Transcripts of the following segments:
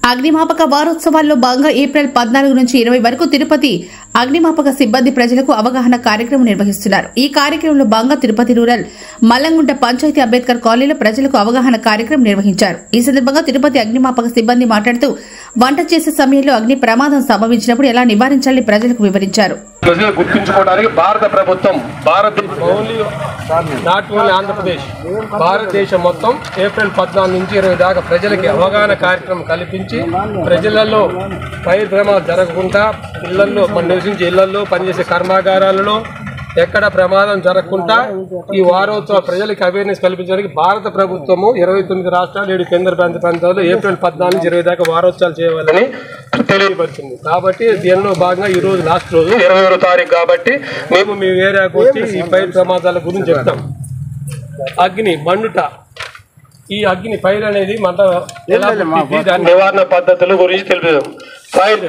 అగ్నిమాపక వారోత్సవాల్లో భాగంగా ఏప్రిల్ 14 నుంచి 20 వరకు తిరుపతి అగ్నిమాపక సిబ్బంది ప్రజలకు అవగాహన కార్యక్రమం నిర్వహిస్తున్నారు. ఈ కార్యక్రమంలో భాగంగా తిరుపతి రూరల్ మల్లంగుంట పంచాయతీ అంబేద్కర్ కాలనీలో ప్రజలకు అవగాహన కార్యక్రమం నిర్వహించారు. ఈ సందర్భంగా తిరుపతి అగ్నిమాపక సిబ్బంది మాట్లాడుతూ వంట చేసే సమయంలో అగ్ని ప్రమాదం సంభవించినప్పుడు ఎలా నివారించాలని ప్రజలకు వివరించారు. గుర్తుంచుకోవడానికి భారత ప్రభుత్వం ఆంధ్రప్రదేశ్ భారతదేశం మొత్తం ఏప్రిల్ 14 నుంచి 20 దాకా ప్రజలకి అవగాహన కార్యక్రమం కల్పించి ప్రజలలో ఫైర్ ప్రమాదం జరగకుండా ఇళ్లలో నివసించే ఇళ్లలో పనిచేసే కర్మాగారాలలో ఎక్కడ ప్రమాదం జరగకుండా ఈ వారోత్సవ ప్రజలకు అవేర్నెస్ కల్పించడానికి భారత ప్రభుత్వము 29 రాష్ట్రాలు 7 కేంద్ర ప్రాంతాల్లో ఏప్రిల్ 14 నుంచి 20 దాకా వారోత్సవాలు చేయాలని తెలియపరిచింది. కాబట్టి దీనిలో భాగంగా ఈ రోజు లాస్ట్ రోజు 22వ తారీఖు కాబట్టి మేము మీ ఏరియాకు వచ్చి ఈ ఫైర్ ప్రమాదాల గురించి చెప్తాం. అగ్ని మండుట, ఈ అగ్ని ఫైర్ అనేది మంట ఎలా దాని నివారణ పద్ధతుల గురించి తెలుపుదాం. ఫైర్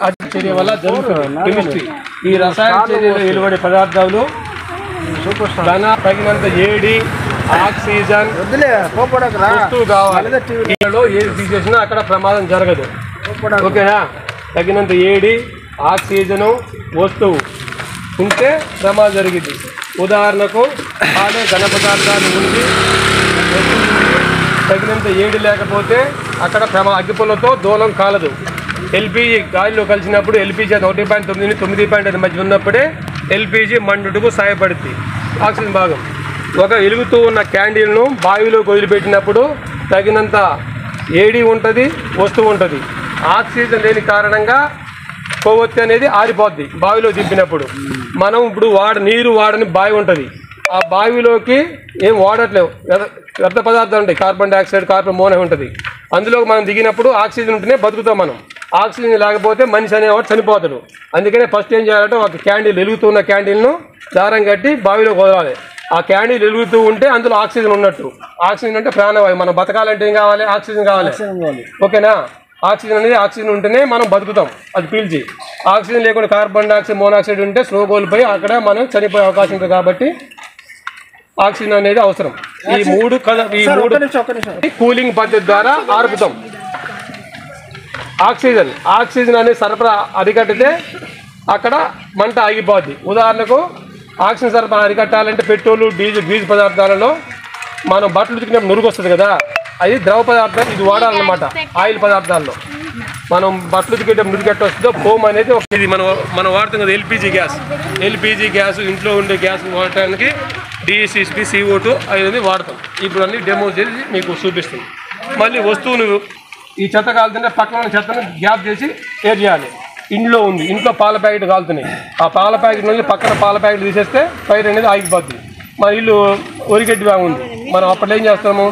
అగ్ని చర్య వల్ల జరుగుతుంది కెమిస్ట్రీ. ఈ రసాయన చర్యలో వెలువడే పదార్థాలు తగినంత ఏడి, ఆక్సిజన్ వస్తువు కావాలి. ఏది తీసేసినా అక్కడ ప్రమాదం జరగదు. ఓకేనా? తగినంత ఏడి, ఆక్సిజను వస్తువు ఉంటే ప్రమాదం జరిగింది. ఉదాహరణకు ఆడే ఘన పదార్థాలు ఉండి తగినంత ఏడి లేకపోతే అక్కడ అగ్గిపుల్లతో దూలం కాలదు. ఎల్పిజి గాలిలో కలిసినప్పుడు ఎల్పిజి 1.9 9.5 మధ్య ఉన్నప్పుడే ఎల్పిజి మండుటకు సహాయపడుతుంది. ఆక్సిజన్ భాగం ఒక వెలుగుతూ ఉన్న క్యాండిల్ను బావిలోకి వదిలిపెట్టినప్పుడు తగినంత ఏడి ఉంటుంది, వస్తువు ఉంటుంది. ఆక్సిజన్ లేని కారణంగా కొవ్వొత్తి అనేది ఆరిపోద్ది బావిలో దింపినప్పుడు. మనం ఇప్పుడు నీరు వాడని బావి ఉంటుంది, ఆ బావిలోకి ఏం వాడట్లేవు, వ్యర్థ పదార్థాలు ఉంటాయి, కార్బన్ డైఆక్సైడ్, కార్బన్ మోనో ఉంటుంది. అందులో మనం దిగినప్పుడు ఆక్సిజన్ ఉంటేనే బతుకుతాం మనం. ఆక్సిజన్ లేకపోతే మనిషి అనేవాడు చనిపోతాడు. అందుకనే ఫస్ట్ ఏం చేయాలంటే ఒక క్యాండిల్, వెలుగుతున్న క్యాండిల్ను దారం కట్టి బావిలోకి వదలాలి. ఆ క్యాండిల్ వెలుగుతూ ఉంటే అందులో ఆక్సిజన్ ఉన్నట్టు. ఆక్సిజన్ అంటే ప్రాణవాయువు. మనం బతకాలంటే ఏం కావాలి? ఆక్సిజన్ కావాలి. ఓకేనా? ఆక్సిజన్ అనేది ఆక్సిజన్ ఉంటేనే మనం బతుకుతాం, అది పీల్చి. ఆక్సిజన్ లేకుండా కార్బన్ డైఆక్సైడ్, మోనాక్సైడ్ ఉంటే స్లో కోల్పోయి అక్కడ మనం చనిపోయే అవకాశం ఉంటుంది. కాబట్టి ఆక్సిజన్ అనేది అవసరం. ఈ మూడు కూలింగ్ పద్ధతి ద్వారా ఆర్పుతాం. ఆక్సిజన్ అనేది సరఫరా అరికట్టితే అక్కడ మంట ఆగిపోద్ది. ఉదాహరణకు ఆక్సిజన్ సరఫరా అరికట్టాలంటే పెట్రోల్, డీజిల్, గ్రీజ్ పదార్థాలలో మనం బట్టలు ఉతికినప్పుడు నురుగు వస్తుంది కదా, అది ద్రవ పదార్థాలు, ఇది వాడాలన్నమాట. ఆయిల్ పదార్థాల్లో మనం బట్టలు ఉతికేటప్పుడు నురుగు ఎట్ట వస్తుందో ఫోమ్ అనేది ఇది మనం వాడుతాం కదా. ఎల్పిజి గ్యాస్ ఇంట్లో ఉండే గ్యాస్ వాడటానికి DCSP CO2 అనేది వాడతాం. ఇప్పుడు అన్ని డెమో చేసి మీకు చూపిస్తుంది. మళ్ళీ వస్తువును ఈ చెత్త కాలుతుంటే పక్కన ఉన్న చెత్తను గ్యాప్ చేసి ఏర్ చేయాలి. ఇంట్లో పాల ప్యాకెట్ కాలుతున్నాయి, ఆ పాల ప్యాకెట్ నుంచి పక్కన పాల ప్యాకెట్ తీసేస్తే ఫైర్ అనేది ఆగిపోతుంది. మన ఇల్లు ఒరిగడ్డి బాగుంది, మనం అప్పట్లో ఏం చేస్తాము,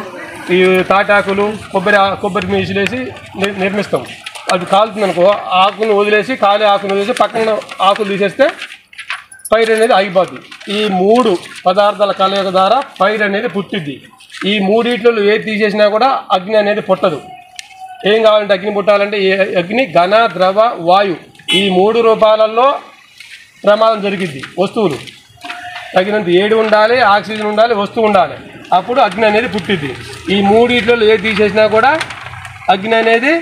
ఈ తాటాకులు, కొబ్బరి మీసులేసి నిర్మిస్తాం. అది కాలుతుంది అనుకో, ఆకును వదిలేసి ఖాళీ ఆకును వదిలేసి పక్కన ఆకులు తీసేస్తే ఫైర్ అనేది ఆగిపోతుంది. ఈ 3 పదార్థాల కలయిక ద్వారా ఫైర్ అనేది పుట్టిద్ది. ఈ మూడిట్లో ఏది తీసేసినా కూడా అగ్ని అనేది పుట్టదు. ఏం కావాలంటే అగ్ని పుట్టాలంటే అగ్ని ఘన, ద్రవ, వాయు ఈ 3 రూపాలలో ప్రమాదం జరిగిద్ది. వస్తువులు తగినంత ఏడు ఉండాలి, ఆక్సిజన్ ఉండాలి, వస్తువు ఉండాలి, అప్పుడు అగ్ని అనేది పుట్టిద్ది. ఈ మూడిట్లో ఏది తీసేసినా కూడా అగ్ని అనేది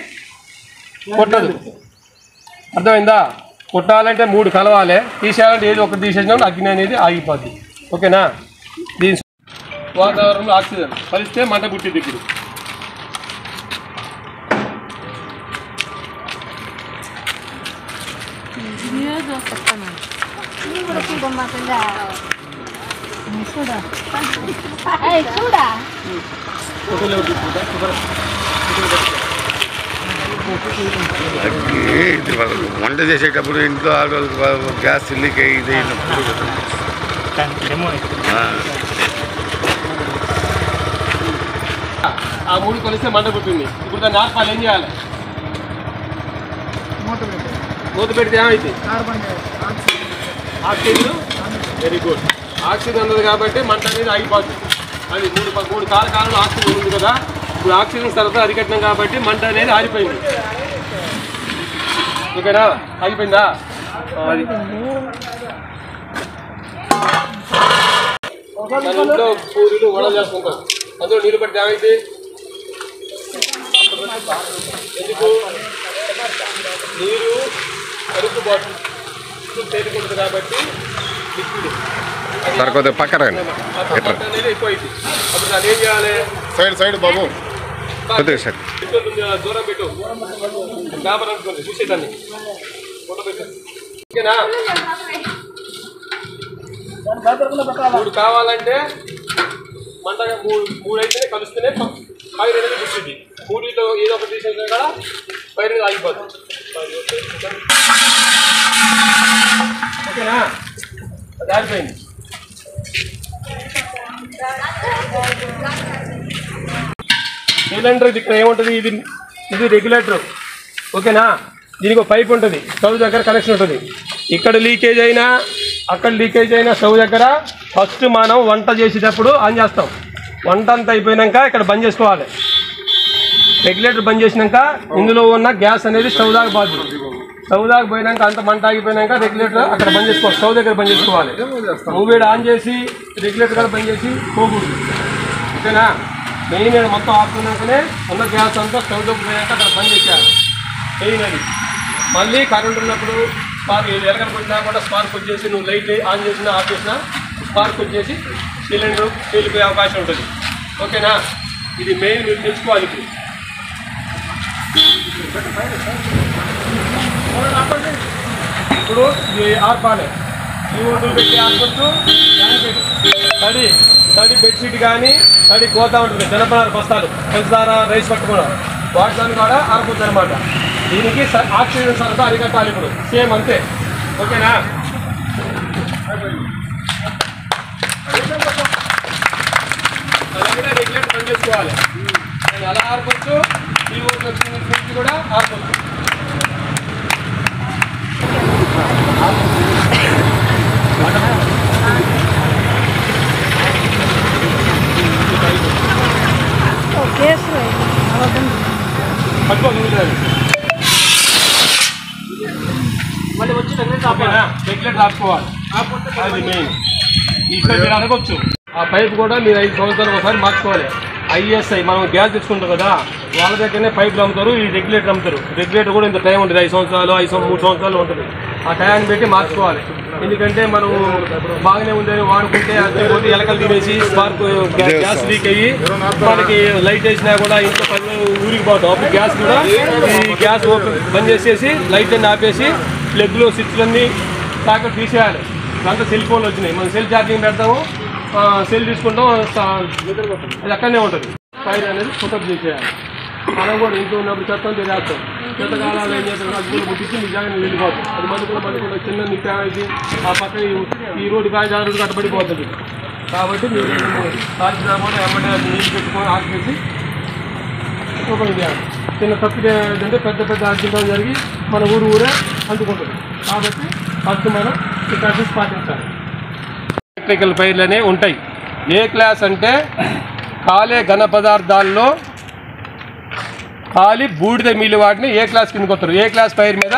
పుట్టదు. అర్థమైందా? పుట్టాలంటే 3 కలవాలి, తీసేయాలంటే ఏది ఒకటి తీసేసినా అగ్ని అనేది ఆగిపోద్ది. ఓకేనా? దీని వాతావరణంలో ఆక్సిజన్ కలిస్తే మంట పుట్టిద్ది. ఇప్పుడు వంట చేసేటప్పుడు ఇంట్లో ఆడవాళ్ళకి గ్యాస్ లీక్ అయ్యి ఆ 3 కలిస్తే మంట పుట్టింది. ఇప్పుడు దాన్ని ఆర్పాలి. ఏం చేయాలి? మూత పెడితే ఏమైంది? ఆక్సిజన్. Very good. ఆక్సిజన్ ఉన్నది కాబట్టి మంట అనేది ఆగిపోతుంది. అది 3 కాలంలో ఆక్సిజన్ ఉంది కదా, ఇప్పుడు ఆక్సిజన్ సరఫరా అరికట్టినాం కాబట్టి మంట అనేది ఆరిపోయింది. ఓకేనా? ఆగిపోయిందా? అది ఇంట్లో పూరీలు వడ చేసుకుంటాం, అందులో నీళ్ళు పడితే ఏమైంది? ఎందుకు నీరు కరుకు బాటిల్ తేలికుంటుంది కాబట్టి లిక్విడ్ సార్ కొద్దిగా పక్కన అనేది ఎక్కువైంది. అప్పుడు దాన్ని ఏం చేయాలి? సైడ్ బాబు కొద్దిగా సార్ దూరం పెట్టు పేపర్ అనుకోండి చూసేదాన్ని ఫోటో పెట్టాను. ఓకేనా? 3 కావాలంటే మంటగా 3 అయితేనే కలుస్తేనే ఫైర్ అనేది కూర్చుంది. 3లో ఏదో ఒకటి తీసేసినా కూడా ఫైర్ అనేది ఆగిపోతుంది. ఓకేనా? అది ఆగిపోయింది. సిలిండర్ ఇక్కడ ఏముంటుంది? ఇది రెగ్యులేటర్. ఓకేనా? దీనికి ఒక పైప్ ఉంటుంది, స్టవ్ దగ్గర కనెక్షన్ ఉంటుంది. ఇక్కడ లీకేజ్ అయినా అక్కడ లీకేజ్ అయినా స్టవ్ దగ్గర ఫస్ట్ మనం వంట చేసేటప్పుడు ఆన్ చేస్తాం. వంట అంతా అయిపోయాక ఇక్కడ బంద్ చేసుకోవాలి. రెగ్యులేటర్ బంద్ చేసినాక ఇందులో ఉన్న గ్యాస్ అనేది స్టవ్ దాకా పోతుంది. స్టవ్ దాకా పోయినాక అంత మంట ఆగిపోయినాక రెగ్యులేటర్ అక్కడ బంద్ చేసుకోవాలి, స్టవ్ దగ్గర బంద్ చేసుకోవాలి. మూవీడ్ ఆన్ చేసి రెగ్యులేటర్ కూడా బంద్ చేసి పోకూడదు. ఓకేనా? మెయిన్ మొత్తం ఆపుకున్నాకనే ఉన్న గ్యాస్ అంతా స్టవ్ దగ్గర పోయాక అక్కడ బంద్ చేసేయాలి. మెయిన్ అది. మళ్ళీ కరెంట్ ఉన్నప్పుడు స్పార్క్ ఎలకలు కొట్టినా కూడా స్పార్క్ వచ్చేసి నువ్వు లైట్ ఆన్ చేసినా ఆఫ్ చేసినా స్పార్క్ వచ్చేసి సిలిండర్ పేలిపోయే అవకాశం ఉంటుంది. ఓకేనా? ఇది మెయిన్ మీరు తెలుసుకోవాలి. ఇప్పుడు ఇది ఆర్పాలి. ఈ ఒడ్డు పెట్టి ఆర్పచ్చు. తడి బెడ్షీట్ కానీ తడి గోతా ఉంటుంది, జనపనార బస్తాలు, పంచదార, రైస్ పట్టుకోవడం, వాటిని కూడా ఆర్పొచ్చు అనమాట. దీనికి ఆక్సిజన్ సరఫరా అరికట్టాలి. ఇప్పుడు సేమ్ అంతే. ఓకేనా? అలాగే రెగ్యులేటర్ బంద్ చేసుకోవాలి. నేను అలా ఆర్పొచ్చు, ఈ ఊరికి కూడా ఆర్పొచ్చు. మళ్ళీ వచ్చి రెగ్యులేటర్ ఆపుకోవాలి. అది మెయిన్. ఇక్కడ మీరు అడగొచ్చు, ఆ పైప్ కూడా మీరు 5 సంవత్సరాలకు ఒకసారి మార్చుకోవాలి. ISI మనం గ్యాస్ తెచ్చుకుంటాం కదా, వాళ్ళ దగ్గరనే పైపులు అమ్ముతారు, ఈ రెగ్యులేటర్ అమ్ముతారు. రెగ్యులేటర్ కూడా ఇంత టైం ఉంటుంది, 5 సంవత్సరాలు 3 సంవత్సరాలు ఉంటుంది. ఆ టైంని పెట్టి మార్చుకోవాలి. ఎందుకంటే మనం బాగానే ఉందని వాడుకుంటే పోతే ఎలకలు తినేసి స్పార్క్ గ్యాస్ లీక్ అయ్యి మనకి లైట్ వేసినా కూడా ఇంట్లో పని ఊరికి పోతాం. అప్పుడు గ్యాస్ కూడా ఈ గ్యాస్ బంద్ చేసేసి లైట్ అన్ని ఆపేసి ప్లగ్లో స్విచ్లన్నీ సాకెట్ తీసేయాలి. దాంట్లో సెల్ ఫోన్లు వచ్చినాయి, మనం సెల్ ఛార్జింగ్ పెడతాము, సెల్ తీసుకుంటాం, అది అక్కడనే ఉంటుంది. ఫైర్ అనేది ఫోకస్ చేసేయాలి. మనం కూడా ఇంట్లో ఉన్నప్పుడు చెత్తం తెలియస్తాం. చెత్తకాలాలు ఏం చేస్తాం, అగ్గులు ముట్టించి నిజంగా వెళ్ళిపోతాం. అది మళ్ళీ చిన్న నిత్యానికి ఆ పక్క ఈ రోడ్డు కాయ రోడ్డు కట్టబడిపోతుంది. కాబట్టి మీరు కాల్చినా కూడా ఎమ్మటే నీళ్ళు పెట్టుకొని ఆపేసి ఓపెన్ చేయాలి. చిన్న తప్పితే ఏంటంటే పెద్ద యాక్సిడెంట్ జరిగి మన ఊరే అందుకుంటుంది. కాబట్టి ఫస్ట్ మనం ఈ ప్రాసెస్ పాటించాలి. ఎలక్ట్రికల్ ఫైర్లు అనేవి ఉంటాయి. ఏ క్లాస్ అంటే కాలే ఘన పదార్థాల్లో ఖాళీ బూడిద మిల్లి వాటిని ఏ క్లాస్ కిందకి వస్తారు. ఏ క్లాస్ ఫైర్ మీద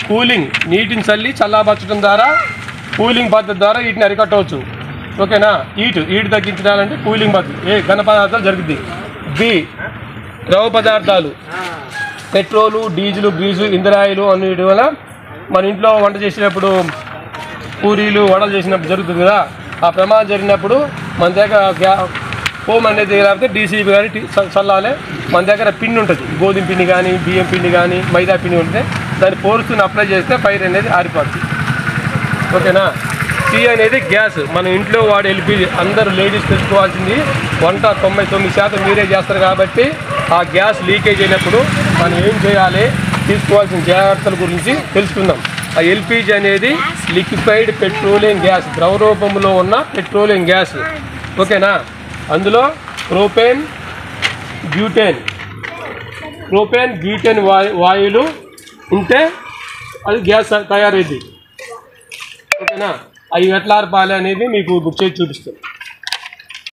కూలింగ్, నీటిని చల్లి చల్లాపరచడం ద్వారా కూలింగ్ పద్ధతి ద్వారా వీటిని అరికట్టవచ్చు. ఓకేనా? హీట్ తగ్గించాలంటే కూలింగ్ పద్ధతి ఏ ఘన పదార్థాలు జరుగుతుంది. బి ద్రవ పదార్థాలు, పెట్రోలు, డీజిల్, గ్రీజు, ఇంధనాయిలు అన్నిటి వల్ల మన ఇంట్లో వంట చేసేటప్పుడు పూరీలు వడలు చేసినప్పుడు జరుగుతుంది కదా, ఆ ప్రమాదం జరిగినప్పుడు మన దగ్గర హోమ్ అనేది లేకపోతే డీసీబీ కానీ చల్లాలి. మన దగ్గర పిండి ఉంటుంది, గోధుమ పిండి కానీ బియ్యం పిండి కానీ మైదా పిండి ఉంటే దాన్ని పోరుస్తూనే అప్లై చేస్తే ఫైర్ అనేది ఆరిపోతుంది. ఓకేనా? టీ అనేది గ్యాస్. మన ఇంట్లో వాడు ఎల్పిజి అందరూ లేడీస్ తెలుసుకోవాల్సింది, వంట 99% మీరే చేస్తారు కాబట్టి ఆ గ్యాస్ లీకేజ్ అయినప్పుడు మనం ఏం చేయాలి, తీసుకోవాల్సిన జాగ్రత్తల గురించి తెలుసుకుందాం. ఆ ఎల్పిజి అనేది లిక్విఫైడ్ పెట్రోలియం గ్యాస్, ద్రవ రూపంలో ఉన్న పెట్రోలియం గ్యాస్. ఓకేనా? అందులో ప్రోపేన్, బ్యూటేన్ వాయువులు ఉంటే అది గ్యాస్ తయారైంది. ఓకేనా? అవి ఎట్లా ఆర్పాలి అనేది మీకు బుక్ చేసి చూపిస్తాను.